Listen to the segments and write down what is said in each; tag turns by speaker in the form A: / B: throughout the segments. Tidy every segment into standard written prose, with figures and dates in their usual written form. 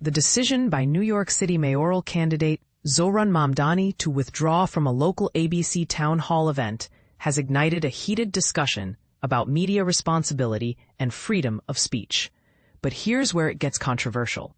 A: The decision by New York City mayoral candidate Zohran Mamdani to withdraw from a local ABC town hall event has ignited a heated discussion about media responsibility and freedom of speech. But here's where it gets controversial.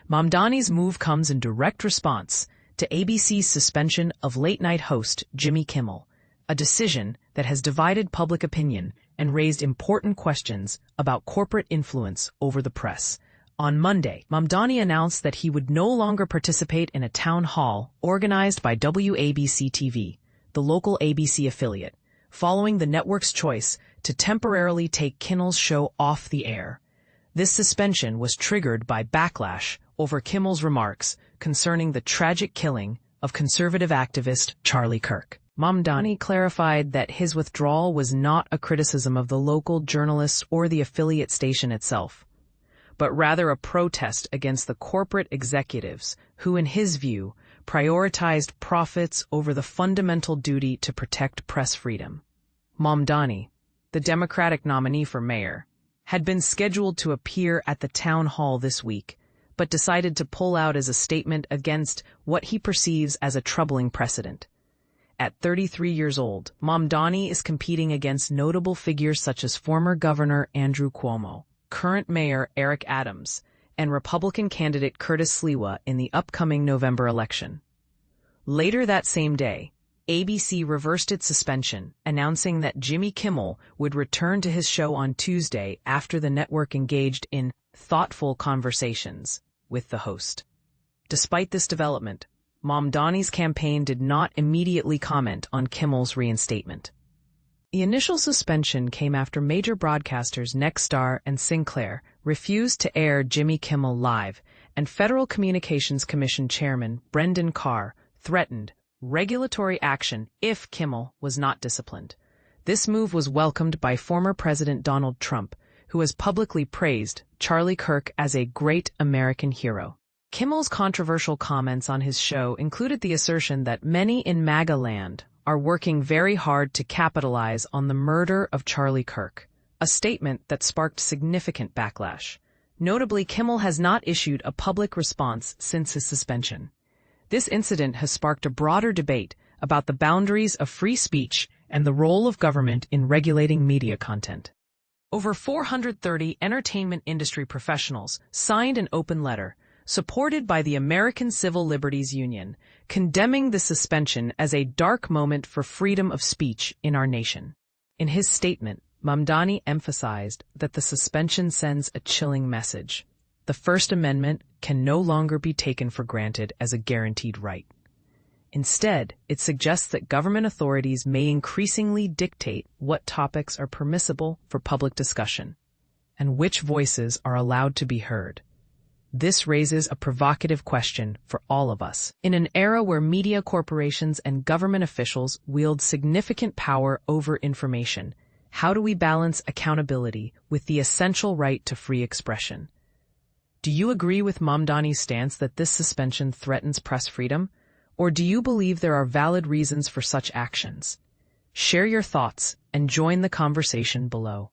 A: Mamdani's move comes in direct response to ABC's suspension of late-night host Jimmy Kimmel, a decision that has divided public opinion and raised important questions about corporate influence over the press. On Monday, Mamdani announced that he would no longer participate in a town hall organized by WABC-TV, the local ABC affiliate, following the network's choice to temporarily take Kimmel's show off the air. This suspension was triggered by backlash over Kimmel's remarks concerning the tragic killing of conservative activist Charlie Kirk. Mamdani clarified that his withdrawal was not a criticism of the local journalists or the affiliate station itself, but rather a protest against the corporate executives who, in his view, prioritized profits over the fundamental duty to protect press freedom. Mamdani, the Democratic nominee for mayor, had been scheduled to appear at the town hall this week, but decided to pull out as a statement against what he perceives as a troubling precedent. At 33 years old, Mamdani is competing against notable figures such as former Governor Andrew Cuomo, current Mayor Eric Adams, and Republican candidate Curtis Sliwa in the upcoming November election. Later that same day, ABC reversed its suspension, announcing that Jimmy Kimmel would return to his show on Tuesday after the network engaged in thoughtful conversations with the host. Despite this development, Mamdani's campaign did not immediately comment on Kimmel's reinstatement. The initial suspension came after major broadcasters Nexstar and Sinclair refused to air Jimmy Kimmel live, and Federal Communications Commission Chairman Brendan Carr threatened regulatory action if Kimmel was not disciplined. This move was welcomed by former President Donald Trump, who has publicly praised Charlie Kirk as a great American hero. Kimmel's controversial comments on his show included the assertion that many in MAGA land are working very hard to capitalize on the murder of Charlie Kirk, a statement that sparked significant backlash. Notably, Kimmel has not issued a public response since his suspension. This incident has sparked a broader debate about the boundaries of free speech and the role of government in regulating media content. Over 430 entertainment industry professionals signed an open letter, supported by the American Civil Liberties Union, condemning the suspension as a dark moment for freedom of speech in our nation. In his statement, Mamdani emphasized that the suspension sends a chilling message. The First Amendment can no longer be taken for granted as a guaranteed right. Instead, it suggests that government authorities may increasingly dictate what topics are permissible for public discussion and which voices are allowed to be heard. This raises a provocative question for all of us. In an era where media corporations and government officials wield significant power over information, how do we balance accountability with the essential right to free expression? Do you agree with Mamdani's stance that this suspension threatens press freedom, or do you believe there are valid reasons for such actions? Share your thoughts and join the conversation below.